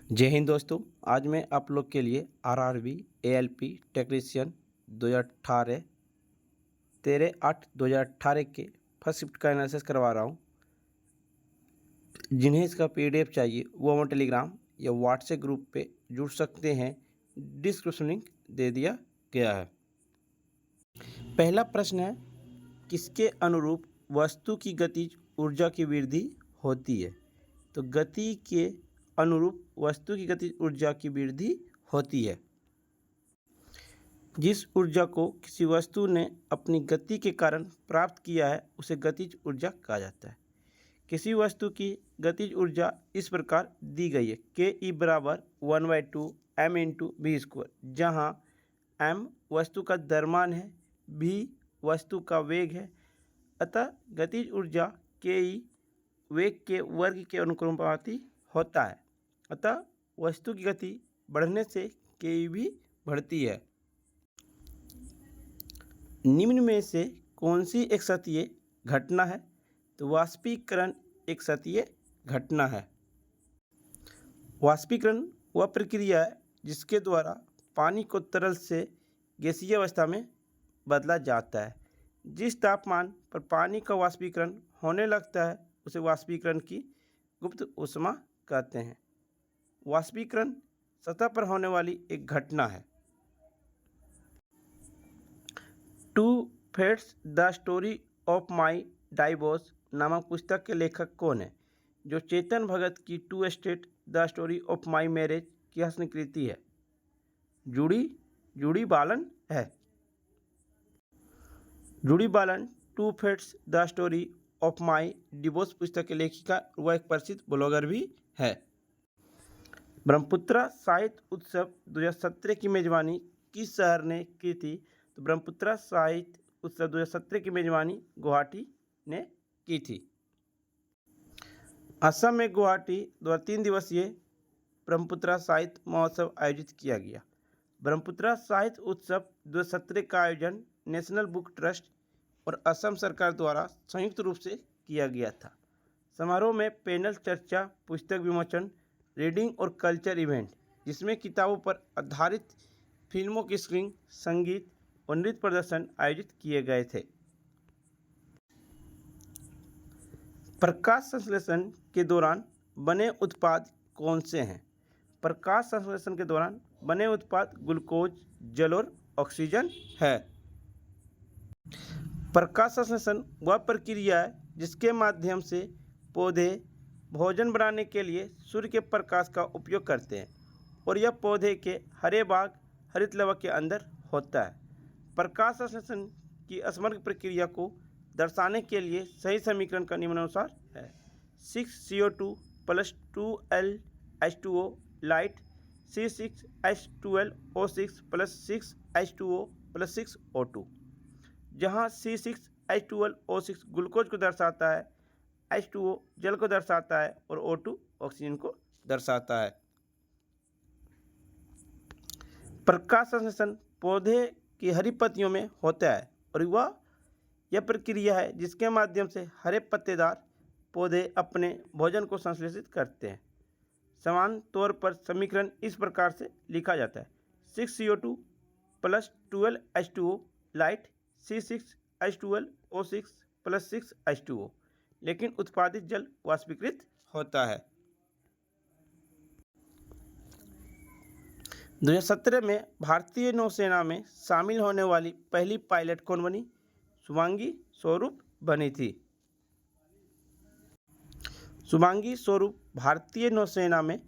जय हिंद दोस्तों। आज मैं आप लोग के लिए आरआरबी एएलपी टेक्नीशियन 2018 13/8/2018 के फर्स्ट शिफ्ट का एनालिसिस करवा रहा हूँ। जिन्हें इसका पीडीएफ चाहिए वो हमारे टेलीग्राम या व्हाट्सएप ग्रुप पे जुड़ सकते हैं। डिस्क्रिप्शन लिंक दे दिया गया है। पहला प्रश्न है, किसके अनुरूप वस्तु की गतिज ऊर्जा की वृद्धि होती है? तो गति के अनुरूप वस्तु की गतिज ऊर्जा की वृद्धि होती है। जिस ऊर्जा को किसी वस्तु ने अपनी गति के कारण प्राप्त किया है उसे गतिज ऊर्जा कहा जाता है। किसी वस्तु की गतिज ऊर्जा इस प्रकार दी गई है, के बराबर 1/2 m/v², जहाँ m वस्तु का द्रव्यमान है, v वस्तु का वेग है। अतः गतिज ऊर्जा के वेग के वर्ग के अनुपाती होता है। अतः वस्तु की गति बढ़ने से के भी बढ़ती है। निम्न में से कौन सी एक सतही घटना है? तो वाष्पीकरण एक सतही घटना है। वाष्पीकरण वह प्रक्रिया है जिसके द्वारा पानी को तरल से गैसीय अवस्था में बदला जाता है। जिस तापमान पर पानी का वाष्पीकरण होने लगता है उसे वाष्पीकरण की गुप्त ऊष्मा कहते हैं। वाष्पीकरण सतह पर होने वाली एक घटना है। Two fates the story of my divorce नामक पुस्तक के लेखक कौन है? जो चेतन भगत की two state the story of my marriage की हस्तकृति है। जूडी बालन है। Judy Balan two fates the story of my divorce पुस्तक के लेखिका, वह एक प्रसिद्ध ब्लॉगर भी है। ब्रह्मपुत्रा साहित्य उत्सव 2017 की मेजबानी किस शहर ने की थी? तो ब्रह्मपुत्रा साहित्य उत्सव 2017 की मेजबानी गुवाहाटी ने की थी। असम में गुवाहाटी द्वारा 3 दिवसीय ब्रह्मपुत्रा साहित्य महोत्सव आयोजित किया गया। ब्रह्मपुत्रा साहित्य उत्सव 2017 का आयोजन नेशनल बुक ट्रस्ट और असम सरकार द्वारा संयुक्त रूप से किया गया था। समारोह में पैनल चर्चा, पुस्तक विमोचन, रीडिंग और कल्चर इवेंट, जिसमें किताबों पर आधारित फिल्मों की स्क्रीनिंग, संगीत और नृत्य प्रदर्शन आयोजित किए गए थे। प्रकाश संश्लेषण के दौरान बने उत्पाद कौन से हैं? प्रकाश संश्लेषण के दौरान बने उत्पाद ग्लूकोज, जल और ऑक्सीजन है। प्रकाश संश्लेषण वह प्रक्रिया है जिसके माध्यम से पौधे भोजन बनाने के लिए सूर्य के प्रकाश का उपयोग करते हैं और यह पौधे के हरे भाग हरित लवक के अंदर होता है। प्रकाश संश्लेषण की समग्र प्रक्रिया को दर्शाने के लिए सही समीकरण का निम्नानुसार है। 6CO2 + 2L light C6H12O6 + 6H2O + 6O2, जहाँ C6H12O6 ग्लूकोज को दर्शाता है, H2O जल को दर्शाता है और O2 ऑक्सीजन को दर्शाता है। प्रकाश संश्लेषण पौधे की हरी पत्तियों में होता है और यह प्रक्रिया है जिसके माध्यम से हरे पत्तेदार पौधे अपने भोजन को संश्लेषित करते हैं। समान तौर पर समीकरण इस प्रकार से लिखा जाता है: 6CO2 + 12H2O light C6H12O6 + 6H2O, लेकिन उत्पादित जल वाष्पीकृत होता है। 2017 में भारतीय नौसेना में शामिल होने वाली पहली पायलट कौन बनी? शुभांगी स्वरूप बनी थी। शुभांगी स्वरूप भारतीय नौसेना में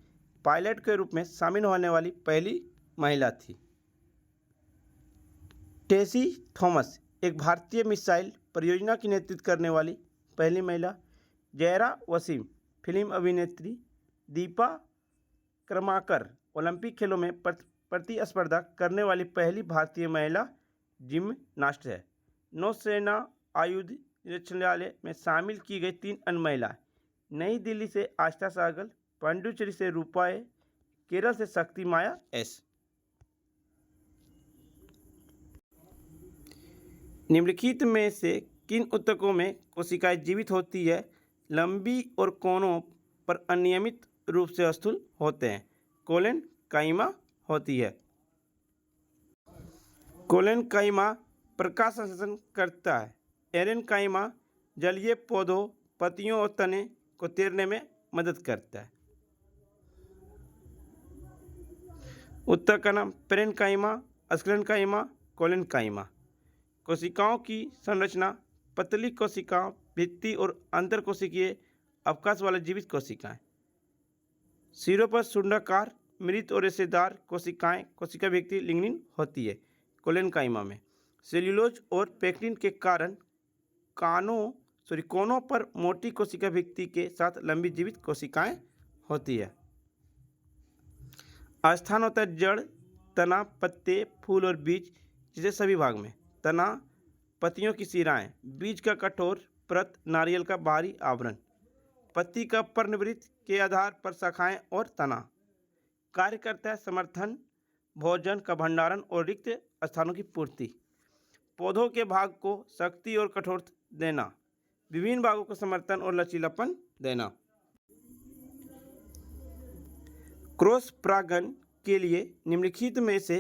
पायलट के रूप में शामिल होने वाली पहली महिला थी। टेसी थॉमस एक भारतीय मिसाइल परियोजना की नेतृत्व करने वाली पहली महिला। जयरा वसीम फिल्म अभिनेत्री। दीपा कर्माकर ओलंपिक खेलों में प्रतिस्पर्धा करने वाली पहली भारतीय महिला जिम्नास्ट है। नौसेना आयुध निरीक्षणालय में शामिल की गई 3 अन्य महिलाएं: नई दिल्ली से आस्था सहगल, पांडिचेरी से रूपा ए, केरल से शक्ति माया एस। निम्नलिखित में से किन ऊतकों में कोशिकाएं जीवित होती है? लंबी और कोनों पर अनियमित रूप से स्थूल होते हैं। कोलेनकाइमा होती है। कोलेनकाइमा प्रकाश संश्लेषण करता है। एरेनकाइमा जलीय पौधों, पत्तियों और तने को तैरने में मदद करता है। उत्तर का नाम पेरेनकाइमा, अस्क्लेनकाइमा, कोलेनकाइमा। कोशिकाओं की संरचना पतली कोशिकाओं, भित्ति और अंतरकोशिकीय अवकाश वाले जीवित कोशिकाएं। सिरों पर शुंडाकार, मृत और रेशेदार कोशिकाएं कोशिका भित्ति लिग्निन होती है। कोलेनकाइमा में सेल्यूलोज और पेक्टिन के कारण कोनों पर मोटी कोशिका भित्ति के साथ लंबी जीवित कोशिकाएं होती है। स्थान होता है जड़, तना, पत्ते, फूल और बीज। जिसे सभी भाग में तना, पत्तियों की शिराएं, बीज का कठोर परत, नारियल का बाहरी आवरण, पत्ती का पर्णवृत्त के आधार पर शाखाएं और तना। कार्य करता है समर्थन, भोजन का भंडारण और रिक्त स्थानों की पूर्ति। पौधों के भाग को शक्ति और कठोरता देना, विभिन्न भागों को समर्थन और लचीलापन देना। क्रॉस परागण के लिए निम्नलिखित में से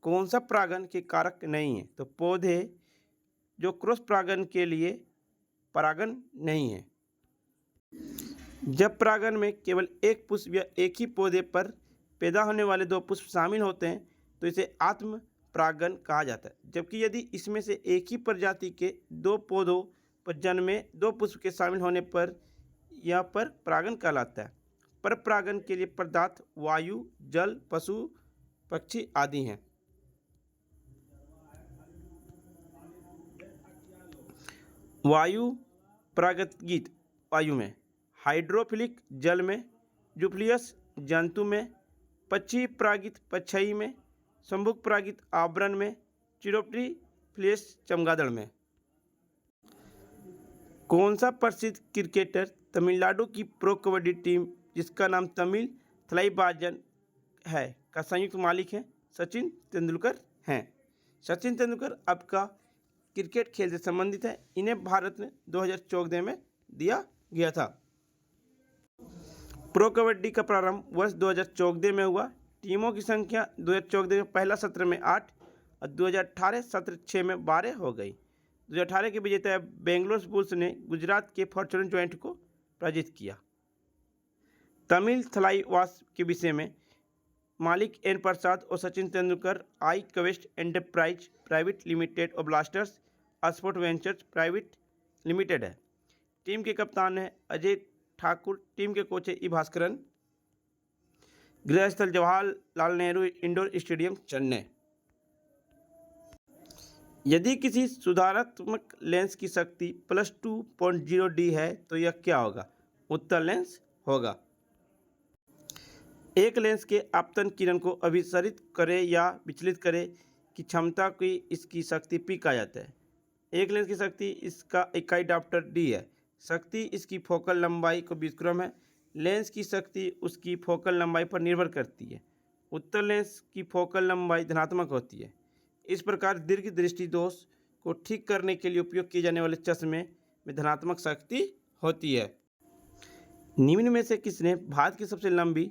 कौन सा परागण के कारक नहीं है? तो पौधे जो क्रॉस परागण के लिए परागण नहीं है। जब परागण में केवल एक पुष्प या एक ही पौधे पर पैदा होने वाले दो पुष्प शामिल होते हैं तो इसे आत्म परागण कहा जाता है। जबकि यदि इसमें से एक ही प्रजाति के दो पौधों पर जन्मे दो पुष्प के शामिल होने पर यह पर परागण कहलाता है। पर परागण के लिए पदार्थ वायु, जल, पशु, पक्षी आदि हैं। वायु परागीत वायु में, हाइड्रोफिलिक जल में, यूफ्लियस जंतु में, पक्षी परागित पक्षी में, संभुक परागित आवरण में, चिरोप्टिफिलिस चमगादड़ में। कौन सा प्रसिद्ध क्रिकेटर तमिलनाडु की प्रो कबड्डी टीम जिसका नाम तमिल थलाइवाजन है का संयुक्त मालिक है? सचिन तेंदुलकर हैं। सचिन तेंदुलकर आपका क्रिकेट खेल से संबंधित है। इन्हें भारत में 2014 में दिया गया था। प्रो कबड्डी का प्रारंभ वर्ष 2014 में हुआ। टीमों की संख्या 2014 में पहला सत्र में 8 और 2018 सत्र 6 में 12 हो गई। 2018 के विजेता बेंगलोर बुल्स ने गुजरात के फॉर्चून जॉइंट को पराजित किया। तमिल थलाइवास के विषय में मालिक एन प्रसाद और Sachin Tendulkar I quest enterprise private limited और blasters sport ventures private limited है। टीम के कप्तान है अजय ठाकुर। टीम के कोच है ई भास्करन। गृहस्थल जवाहरलाल नेहरू इंडोर स्टेडियम, चेन्नई। यदि किसी सुधारात्मक लेंस की शक्ति +2.0 D है तो यह क्या होगा? उत्तर लेंस होगा। एक लेंस के आपतन किरण को अभिसरित करे या विचलित करे की क्षमता की इसकी शक्ति P कहा जाता है। एक लेंस की शक्ति इसका इकाई डाप्टर D है। शक्ति इसकी फोकल लंबाई को व्युत्क्रम है। लेंस की शक्ति उसकी फोकल लंबाई पर निर्भर करती है। उत्तर लेंस की फोकल लंबाई धनात्मक होती है। इस प्रकार दीर्घ दृष्टि दोष को ठीक करने के लिए उपयोग किए जाने वाले चश्मे में धनात्मक शक्ति होती है। निम्न में से किसने भारत की सबसे लंबी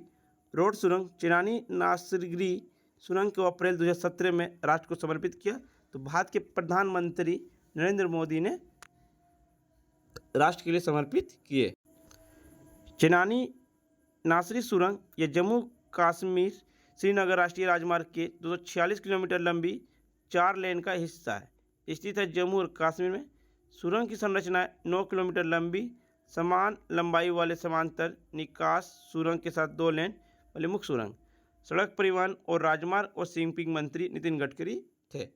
रोड सुरंग चिनानी नासरीगरी सुरंग को अप्रैल 2017 में राष्ट्र को समर्पित किया? तो भारत के प्रधानमंत्री नरेंद्र मोदी ने राष्ट्र के लिए समर्पित किए। चिनानी नासरी सुरंग यह जम्मू कश्मीर श्रीनगर राष्ट्रीय राजमार्ग के 246 किलोमीटर लंबी 4 लेन का हिस्सा है। स्थित है जम्मू और कश्मीर में। सुरंग की संरचना 9 किलोमीटर लंबी समान लंबाई वाले समांतर निकास सुरंग के साथ 2 लेन वाली मुख्य सुरंग। सड़क परिवहन और राजमार्ग और शिपिंग मंत्री नितिन गडकरी थे।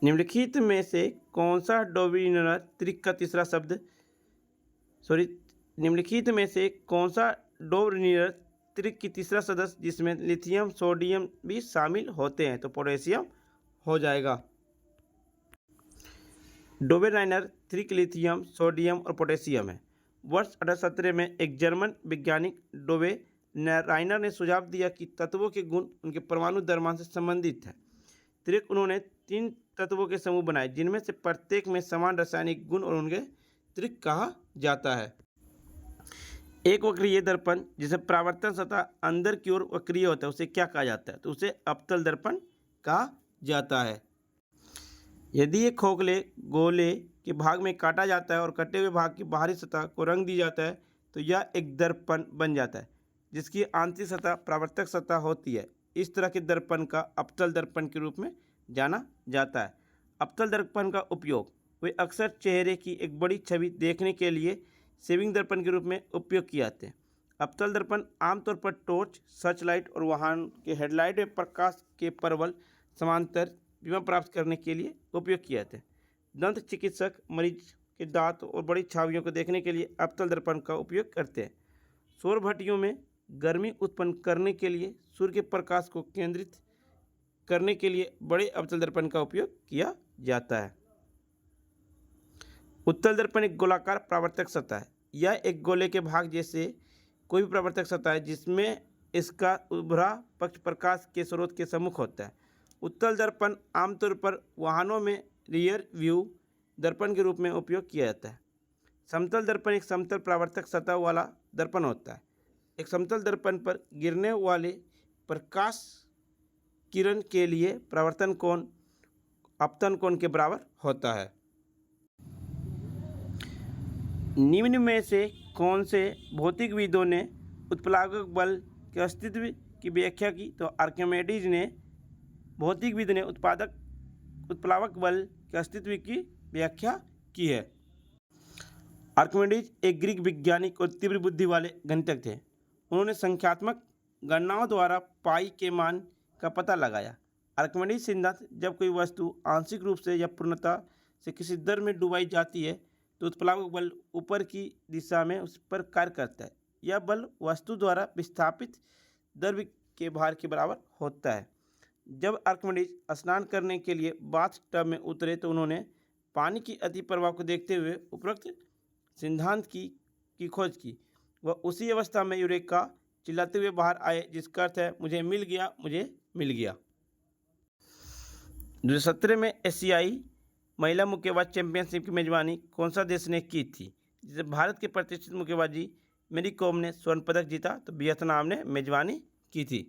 निम्नलिखित में से कौन सा डोमिनियर त्रिक का तीसरा शब्द निम्नलिखित में से कौन सा डोमिनियर त्रिक की तीसरा सदस्य जिसमें लिथियम सोडियम भी शामिल होते हैं? तो पोटेशियम हो जाएगा। डोबेराइनर त्रिक लिथियम, सोडियम और पोटेशियम है। वर्ष 1817 में एक जर्मन वैज्ञानिक डोबेराइनर ने सुझाव दिया कि तत्वों के गुण उनके परमाणु द्रव्यमान से संबंधित है। त्रिक उन्होंने 3 तत्वों के समूह बनाए जिनमें से प्रत्येक में समान रासायनिक गुण और उनके त्रिक कहा जाता है। एक वक्रीय दर्पण जिसे परावर्तन सतह अंदर की ओर वक्रीय होता है उसे क्या कहा जाता है? तो उसे अवतल दर्पण कहा जाता है। यदि एक खोखले गोले के भाग में काटा जाता है और कटे हुए भाग की बाहरी सतह को रंग दिया जाता है तो यह एक दर्पण बन जाता है जिसकी आंतरिक सतह परावर्तक सतह होती है। इस तरह के दर्पण का अवतल दर्पण के रूप में जाना जाता है। अवतल दर्पण का उपयोग वे अक्सर चेहरे की एक बड़ी छवि देखने के लिए सेविंग दर्पण के रूप में उपयोग किए जाते हैं। अवतल दर्पण आमतौर पर टॉर्च, सर्चलाइट और वाहन के हेडलाइट में प्रकाश के प्रबल समांतर बीमा प्राप्त करने के लिए उपयोग किए जाते हैं। दंत चिकित्सक मरीज के दांत और बड़ी छवियों को देखने के लिए अवतल दर्पण का उपयोग करते हैं। सौर भट्टियों में गर्मी उत्पन्न करने के लिए सूर्य के प्रकाश को केंद्रित करने के लिए बड़े अवतल दर्पण का उपयोग किया जाता है। उत्तल दर्पण एक गोलाकार परावर्तक सतह है। यह एक गोले के भाग जैसे कोई भी परावर्तक सतह है जिसमें इसका उभरा पक्ष प्रकाश के स्रोत के सम्मुख होता है। उत्तल दर्पण आमतौर पर वाहनों में रियर व्यू दर्पण के रूप में उपयोग किया जाता है। समतल दर्पण एक समतल परावर्तक सतह वाला दर्पण होता है। एक समतल दर्पण पर गिरने वाले प्रकाश किरण के लिए परावर्तन कोण अपतन कोण के बराबर होता है। निम्न में से कौन से भौतिकविदों ने उत्प्लावक बल के अस्तित्व की व्याख्या की? तो आर्किमिडीज ने भौतिकविद ने उत्प्लावक बल के अस्तित्व की व्याख्या की है। आर्किमिडीज एक ग्रीक वैज्ञानिक और तीव्र बुद्धि वाले गणितज्ञ थे। उन्होंने संख्यात्मक गणनाओं द्वारा पाई के मान का पता लगाया। आर्किमिडीज सिद्धांत जब कोई वस्तु आंशिक रूप से या पूर्णतः से किसी दर में डुबाई जाती है तो उत्प्लावक बल ऊपर की दिशा में उस पर कार्य करता है। यह बल वस्तु द्वारा विस्थापित द्रव्य के भार के बराबर होता है। जब आर्किमिडीज स्नान करने के लिए बाथ टब में उतरे तो उन्होंने पानी की अति प्रवाह को देखते हुए उपरोक्त सिद्धांत की खोज की। वह उसी अवस्था में यूरेका चिल्लाते हुए बाहर आए, जिसका अर्थ है मुझे मिल गया, मुझे मिल गया। 2017 में एशियाई महिला मुक्केबाज चैंपियनशिप की मेजबानी कौन सा देश ने की थी? जिसे भारत के प्रतिष्ठित मुक्केबाजी मेरी कॉम ने स्वर्ण पदक जीता तो वियतनाम ने मेजबानी की थी।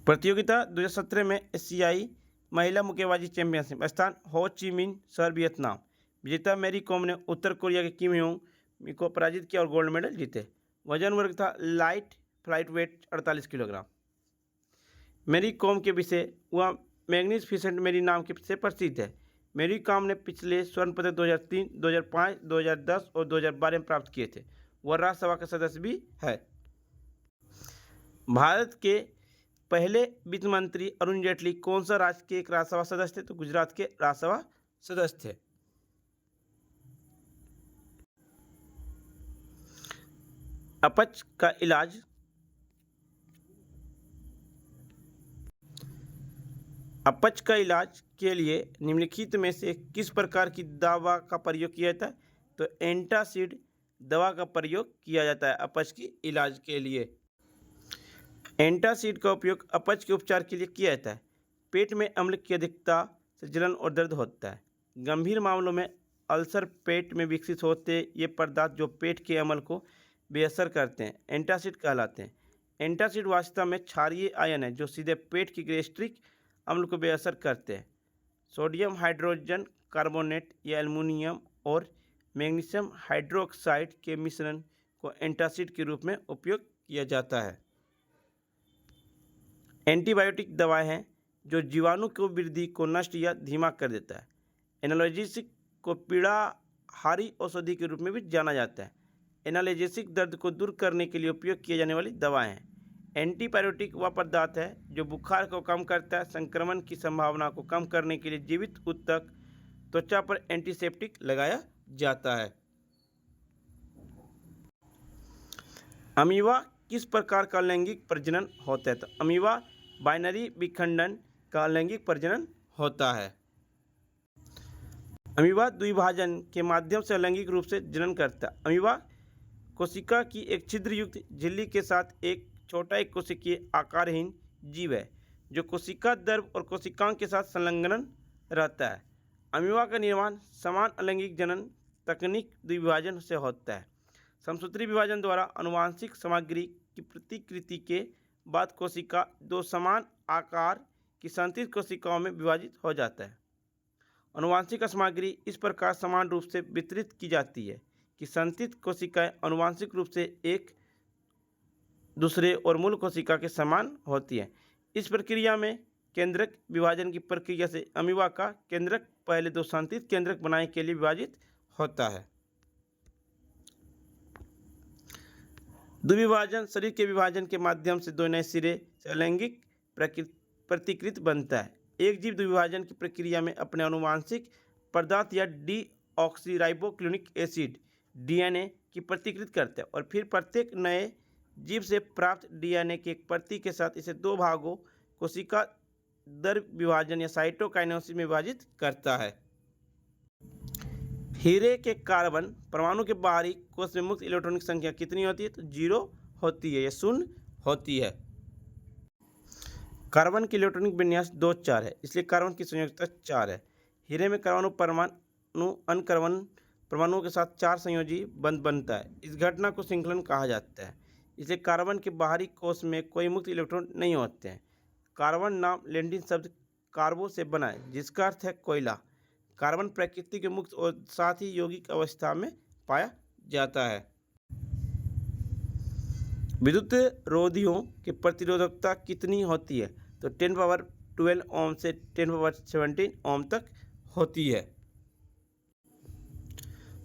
प्रतियोगिता 2017 में एशियाई महिला मुक्केबाजी चैंपियनशिप स्थान हो ची मिन्ह शहर वियतनाम। विजेता मेरी कॉम ने उत्तर कोरिया के किम योंग को पराजित किया और गोल्ड मेडल जीते। वजन वर्ग था लाइट फ्लाइट वेट 48 किलोग्राम। मेरी कॉम के विषय वह मैग्निफिसेंट मेरी नाम के से प्रसिद्ध है। मेरी कॉम ने पिछले स्वर्ण पदक 2003, 2005, 2010 और 2012 में प्राप्त किए थे। वह राज्यसभा का सदस्य भी है। भारत के पहले वित्त मंत्री अरुण जेटली कौन सा राज्य के एक राज्यसभा सदस्य थे? तो गुजरात के राज्यसभा सदस्य थे। अपच का इलाज अपच का इलाज के लिए निम्नलिखित में से किस प्रकार की दवा का प्रयोग किया जाता है? तो एंटासिड दवा का प्रयोग किया जाता है अपच के इलाज के लिए। एंटासिड का उपयोग अपच के उपचार के लिए किया जाता है। पेट में अम्ल की अधिकता से जलन और दर्द होता है। गंभीर मामलों में अल्सर पेट में विकसित होते ये पदार्थ जो पेट के अम्ल को बेअसर करते हैं एंटासिड कहलाते हैं। एंटासिड वास्तव में क्षारीय आयन है जो सीधे पेट की गैस्ट्रिक अम्ल को बेअसर करते हैं। सोडियम हाइड्रोजन कार्बोनेट या एल्युमिनियम और मैग्नीशियम हाइड्रोक्साइड के मिश्रण को एंटासिड के रूप में उपयोग किया जाता है। एंटीबायोटिक दवाएं हैं जो जीवाणु की वृद्धि को नष्ट या धीमा कर देता है। एनाल्जेसिक को पीड़ाहारी औषधि के रूप में भी जाना जाता है। एनाल्जेसिक दर्द को दूर करने के लिए उपयोग किए जाने वाली दवाएं हैं। एंटीबायोटिक वह पदार्थ है जो बुखार को कम करता है। संक्रमण की संभावना को कम करने के लिए जीवित ऊतक त्वचा पर एंटीसेप्टिक लगाया जाता है। अमीबा किस प्रकार का लैंगिक प्रजनन होता है? तो अमीबा बाइनरी विखंडन का लैंगिक प्रजनन होता है। अमीबा द्विभाजन के माध्यम से लैंगिक रूप से जनन करता है। अमीबा कोशिका की एक छिद्रयुक्त झिल्ली के साथ एक छोटा एक कोशिकीय आकारहीन जीव है जो कोशिका द्रव और कोशिकाओं के साथ संलग्न रहता है। अमीबा का निर्माण समान अलैंगिक जनन तकनीक द्विविभाजन से होता है। समसूत्री विभाजन द्वारा आनुवंशिक सामग्री की प्रतिकृति के बाद कोशिका दो समान आकार की संतृप्त कोशिकाओं में विभाजित हो जाता है। आनुवंशिक सामग्री इस प्रकार समान रूप से वितरित की जाती है कि संतृप्त कोशिकाएं आनुवंशिक रूप से एक दूसरे और मूल कोशिका के समान होती है। इस प्रक्रिया में केंद्रक विभाजन की प्रक्रिया से अमीबा का केंद्रक पहले दो संतृप्त केंद्रक बनाने के लिए विभाजित होता है। द्विविभाजन शरीर के विभाजन के माध्यम से दो नए सिरे से अलैंगिक प्रतिकृत बनता है। एक जीव द्विविभाजन की प्रक्रिया में अपने आनुवंशिक पदार्थ या डीऑक्सीराइबोन्यूक्लिक एसिड डीएनए की प्रतिकृत करता है और फिर प्रत्येक नए जीव से प्राप्त डीएनए की एक प्रति के साथ इसे दो भागों कोशिका दर विभाजन या साइटोकाइनेसिस में विभाजित करता है। हीरे के कार्बन परमाणु के बाहरी कोश में मुक्त इलेक्ट्रॉनिक संख्या कितनी होती है? तो 0 होती है या 0 होती है। कार्बन की इलेक्ट्रॉनिक विन्यास 2 4 है, इसलिए कार्बन की संयोजकता 4 है। हीरे में कार्बन परमाणु अन्य कार्बन परमाणुओं के साथ 4 संयोजी बंध बनता है। इस घटना को श्रृंखलन कहा जाता है। इसलिए कार्बन के बाहरी कोश में कोई मुक्त इलेक्ट्रॉन नहीं होते हैं। कार्बन नाम लैटिन शब्द कार्बो से बना है, जिसका अर्थ है कोयला। कार्बन प्रकृति के मुक्त और साथ ही यौगिक अवस्था में पाया जाता है। विद्युत रोधियों की प्रतिरोधकता कितनी होती है? तो 10⁻12 ओम से 10⁻17 ओम तक होती है।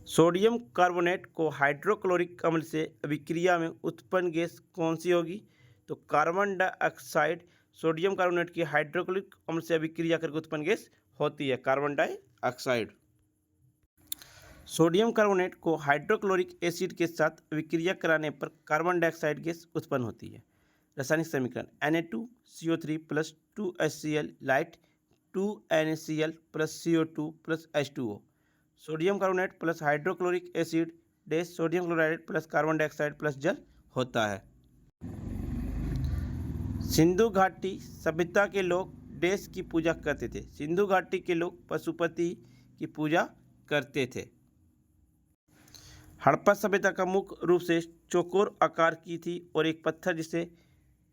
सोडियम कार्बोनेट को हाइड्रोक्लोरिक अम्ल से अभिक्रिया में उत्पन्न गैस कौन सी होगी? तो कार्बन डाइऑक्साइड सोडियम कार्बोनेट की हाइड्रोक्लोरिक अम्ल से अभिक्रिया करके उत्पन्न गैस होती है, कार्बन डाइऑक्साइड। सोडियम कार्बोनेट को हाइड्रोक्लोरिक एसिड के साथ अभिक्रिया कराने पर कार्बन डाइऑक्साइड गैस उत्पन्न होती है। रासायनिक समीकरण Na2CO3 + 2HCl light 2NaCl + CO2 + H2O। Sodium carbonate plus hydrochloric acid dash sodium chloride plus carbon dioxide plus जल होता है। सिंधु घाटी सभ्यता के लोग डैश की पूजा करते थे। सिंधु घाटी के लोग पशुपति की पूजा करते थे। हड़प्पा सभ्यता का मुख्य रूप से चौकोर आकार की थी और एक पत्थर जिसे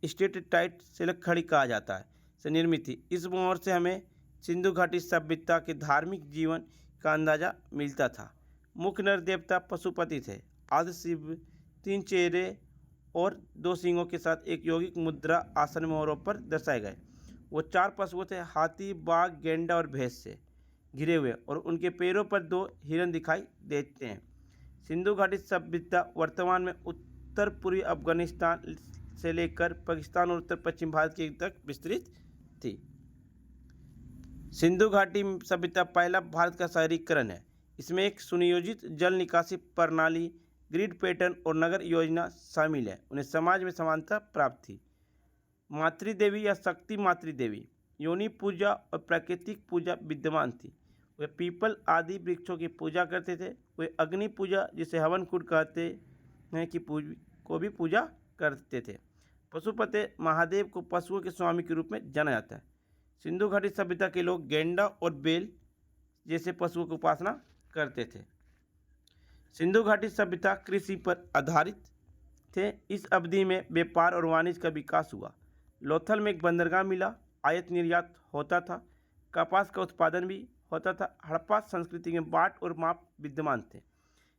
स्टेटाइट शिलाखड़ी कहा जाता है से निर्मित थी। इस मोहर से हमें सिंधु घाटी सभ्यता के धार्मिक जीवन का अंदाजा मिलता था। मुख्य नर देवता पशुपति थे। आदि शिव 3 चेहरे और 2 सिंगों के साथ एक यौगिक मुद्रा आसन मोहरों पर दर्शाए गए। वो 4 पशुओं थे, हाथी, बाघ, गेंडा और भैंस से घिरे हुए, और उनके पैरों पर 2 हिरण दिखाई देते हैं। सिंधु घाटी सभ्यता वर्तमान में उत्तर पूर्वी अफगानिस्तान से लेकर पाकिस्तान और उत्तर पश्चिम भारत के तक विस्तृत थी। सिंधु घाटी सभ्यता पहला भारत का शहरीकरण है। इसमें एक सुनियोजित जल निकासी प्रणाली, ग्रिड पैटर्न और नगर योजना शामिल है। उन्हें समाज में समानता प्राप्त थी। मातृदेवी या शक्ति मातृदेवी, योनि पूजा और प्राकृतिक पूजा विद्यमान थी। वे पीपल आदि वृक्षों की पूजा करते थे। वे अग्नि पूजा, जिसे हवन कुंड कहते हैं, को भी पूजा करते थे। पशुपति महादेव को पशुओं के स्वामी के रूप में जाना जाता है। सिंधु घाटी सभ्यता के लोग गेंडा और बैल जैसे पशुओं की उपासना करते थे। सिंधु घाटी सभ्यता कृषि पर आधारित थे। इस अवधि में व्यापार और वाणिज्य का विकास हुआ। लोथल में एक बंदरगाह मिला, आयात निर्यात होता था, कपास का उत्पादन भी होता था। हड़प्पा संस्कृति में बाट और माप विद्यमान थे,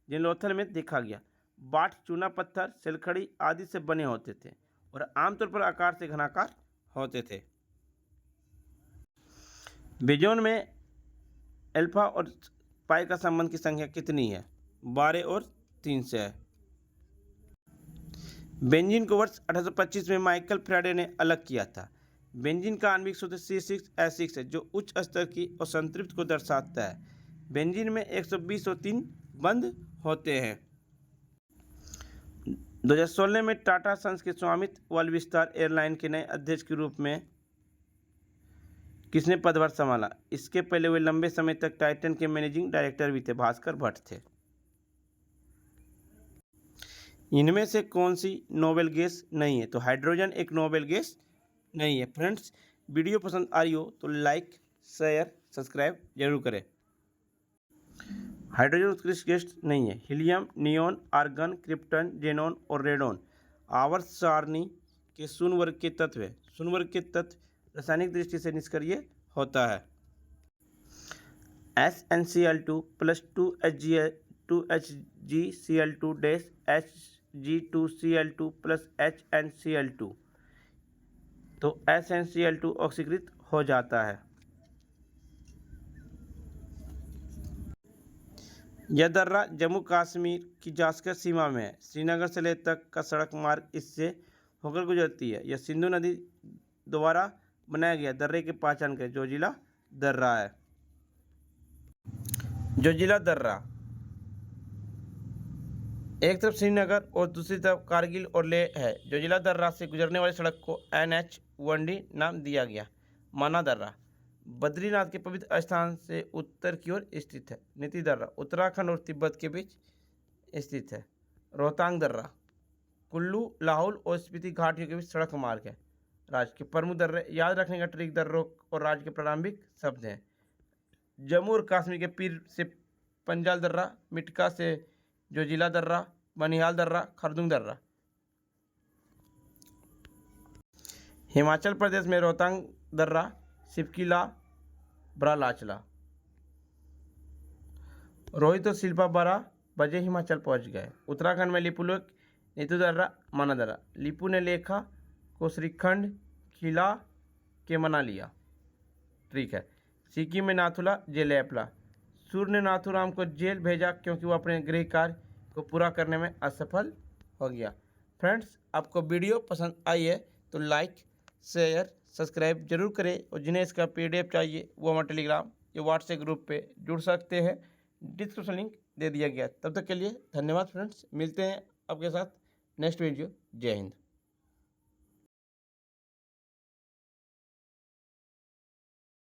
जिन लोथल में देखा गया। बाट चूना पत्थर, शिलखड़ी आदि से बने होते थे और आमतौर पर आकार से घनाकार होते थे। बेंजोन में अल्फा और पाई का संबंध की संख्या कितनी है? 12 और 3 से है। बेंजीन को वर्ष 1825 में माइकल फ्राडे ने अलग किया था। बेंजीन का आणविक सूत्र C6H6 है, जो उच्च स्तर की असंतृप्ति को दर्शाता है। बेंजीन में 120 और 3 बंध होते हैं। 2016 में टाटा सन्स के स्वामित्व वाली विस्तार एयरलाइन के नए अध्यक्ष के रूप में किसने पदभार संभाला? इसके पहले वे लंबे समय तक टाइटन के मैनेजिंग डायरेक्टर भी थे, भास्कर भट्ट थे। इनमें से कौन सी नोबेल गैस नहीं है? तो हाइड्रोजन एक नोबेल गैस नहीं है। फ्रेंड्स, वीडियो पसंद आ रही हो तो लाइक, शेयर, सब्सक्राइब जरूर करें। हाइड्रोजन उत्कृष्ट गैस नहीं है। Helium, neon, argon, krypton, xenon और रेडॉन आवर्त सारणी के शून्य वर्ग के तत्व है। शून्य वर्ग के तत्व रासायनिक दृष्टि से निष्क्रिय होता है। SnCl2 plus 2HgCl2 dash Hg2Cl2 plus HnCl2, तो SnCl2 ऑक्सीकृत हो जाता है। यह दर्रा जम्मू कश्मीर की जास्कर सीमा में है। श्रीनगर से लेह तक का सड़क मार्ग इससे होकर गुजरती है। यह सिंधु नदी द्वारा बनाया गया दर्रे की पहचान करें। जोजिला दर्रा है। जोजिला दर्रा एक तरफ श्रीनगर और दूसरी तरफ कारगिल और लेह है। जोजिला दर्रा से गुजरने वाली सड़क को NH1D नाम दिया गया। माना दर्रा बद्रीनाथ के पवित्र स्थान से उत्तर की ओर स्थित है। नीति दर्रा उत्तराखंड और तिब्बत के बीच स्थित है। रोहतांग दर्रा कुल्लू, लाहौल और स्पीति घाटियों के बीच सड़क मार्ग है। राज्य के प्रमुख दर्रे याद रखने का ट्रिक दर्रों और राज्य के प्रारंभिक शब्द हैं। जम्मू और कश्मीर के पीर से पंजाल दर्रा, मिटका से जोजिला दर्रा, बनिहाल दर्रा, खरदुंग दर्रा। हिमाचल प्रदेश में रोहतांग दर्रा, सिपकिला, ब्रालाचला। रोहित और शिल्पा 12 बजे हिमाचल पहुंच गए। उत्तराखंड में लिपुलेख, नीतू दर्रा, माना दर्रा। लिपू ने लेखा को श्रीखंड खिला के मना लिया। ठीक है। सिक्किम में नाथुला, जेल एपला। सूर्य ने नाथुराम को जेल भेजा क्योंकि वो अपने गृह कार्य को पूरा करने में असफल हो गया। फ्रेंड्स, आपको वीडियो पसंद आई है तो लाइक, शेयर, सब्सक्राइब जरूर करें और जिन्हें इसका PDF चाहिए वो हमारे टेलीग्राम या व्हाट्सएप ग्रुप पे जुड़ सकते हैं। डिस्क्रिप्शन लिंक दे दिया गया। तब तक के लिए धन्यवाद फ्रेंड्स। मिलते हैं आपके साथ नेक्स्ट वीडियो। जय हिंद।